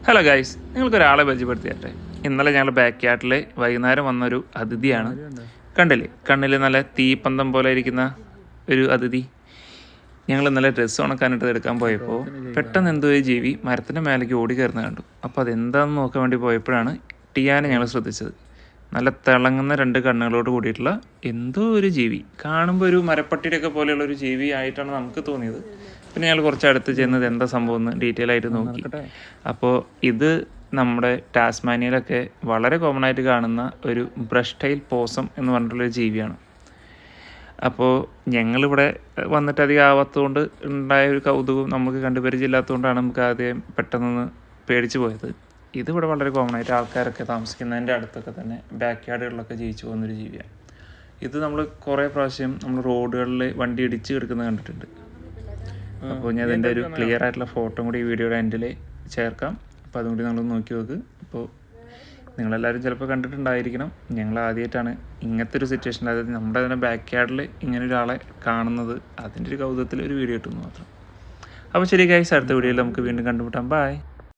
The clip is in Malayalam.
Hello guys, നിങ്ങൾക്കൊരാളെ പരിചയപ്പെടുത്തിയാട്ടെ. ഇന്നലെ ഞങ്ങൾ ബാക്ക് യാർഡിൽ വൈകുന്നേരം വന്നൊരു അതിഥിയാണ്. കണ്ടില്ലേ, കണ്ണിൽ നല്ല തീപ്പന്തം പോലെ ഇരിക്കുന്ന ഒരു അതിഥി. ഞങ്ങൾ ഇന്നലെ ഡ്രസ്സ് ഉണക്കാനായിട്ട് എടുക്കാൻ പോയപ്പോൾ പെട്ടെന്ന് എന്തോ ഒരു ജീവി മരത്തിൻ്റെ മേലേക്ക് ഓടി കയറുന്ന കണ്ടു. അപ്പോൾ അതെന്താണെന്ന് നോക്കാൻ വേണ്ടി പോയപ്പോഴാണ് ടിയാനെ ഞങ്ങൾ ശ്രദ്ധിച്ചത്. നല്ല തിളങ്ങുന്ന രണ്ട് കണ്ണുകളോട് കൂടിയിട്ടുള്ള എന്തോ ഒരു ജീവി. കാണുമ്പോൾ ഒരു മരപ്പട്ടിയുടെയൊക്കെ പോലെയുള്ള ഒരു ജീവി ആയിട്ടാണ് നമുക്ക് തോന്നിയത്. പിന്നെ ഞങ്ങൾ കുറച്ച് അടുത്ത് ചെന്നത് എന്താ സംഭവം എന്ന് ഡീറ്റെയിൽ ആയിട്ട് നോക്കി. അപ്പോൾ ഇത് നമ്മുടെ ടാസ്മാനിയയിലൊക്കെ വളരെ കോമൺ ആയിട്ട് കാണുന്ന ഒരു ബ്രഷ് ടൈൽ പോസം എന്ന് പറഞ്ഞിട്ടുള്ളൊരു ജീവിയാണ്. അപ്പോൾ ഞങ്ങളിവിടെ വന്നിട്ട് അധികം ആവാത്തതുകൊണ്ട് ഉണ്ടായ ഒരു കൗതുകം നമുക്ക് കണ്ടുപരിചയമില്ലാത്തതുകൊണ്ടാണ് നമുക്ക് ആദ്യം പെട്ടെന്ന് പേടിച്ച് പോയത്. ഇതിവിടെ വളരെ കോമൺ ആയിട്ട് ആൾക്കാരൊക്കെ താമസിക്കുന്നതിൻ്റെ അടുത്തൊക്കെ തന്നെ ബാക്ക് യാർഡുകളിലൊക്കെ ജീവിച്ചു പോകുന്നൊരു ജീവിയാണ്. ഇത് നമ്മൾ കുറേ പ്രാവശ്യം നമ്മൾ റോഡുകളിൽ വണ്ടി ഇടിച്ച് കിടക്കുന്നത് കണ്ടിട്ടുണ്ട്. അപ്പോൾ ഞാൻ അതിൻ്റെ ഒരു ക്ലിയർ ആയിട്ടുള്ള ഫോട്ടോ കൂടി ഈ വീഡിയോയുടെ എൻഡിൽ ചേർക്കാം. അപ്പോൾ അതും കൂടി നമ്മൾ നോക്കി നോക്ക്. അപ്പോൾ നിങ്ങളെല്ലാവരും ചിലപ്പോൾ കണ്ടിട്ടുണ്ടായിരിക്കണം. ഞങ്ങൾ ആദ്യമായിട്ടാണ് ഇങ്ങനത്തെ ഒരു സിറ്റുവേഷൻ, അതായത് നമ്മുടെ തന്നെ ബാക്ക് യാർഡിൽ ഇങ്ങനെ ഒരാളെ കാണുന്നത്. അതിൻ്റെ ഒരു കൗതുകത്തിൽ ഒരു വീഡിയോ ഇട്ടെന്ന് മാത്രം. അപ്പോൾ ശരി ഗൈസ്, അടുത്ത വീഡിയോയിൽ നമുക്ക് വീണ്ടും കണ്ടുമുട്ടാം. ബൈ.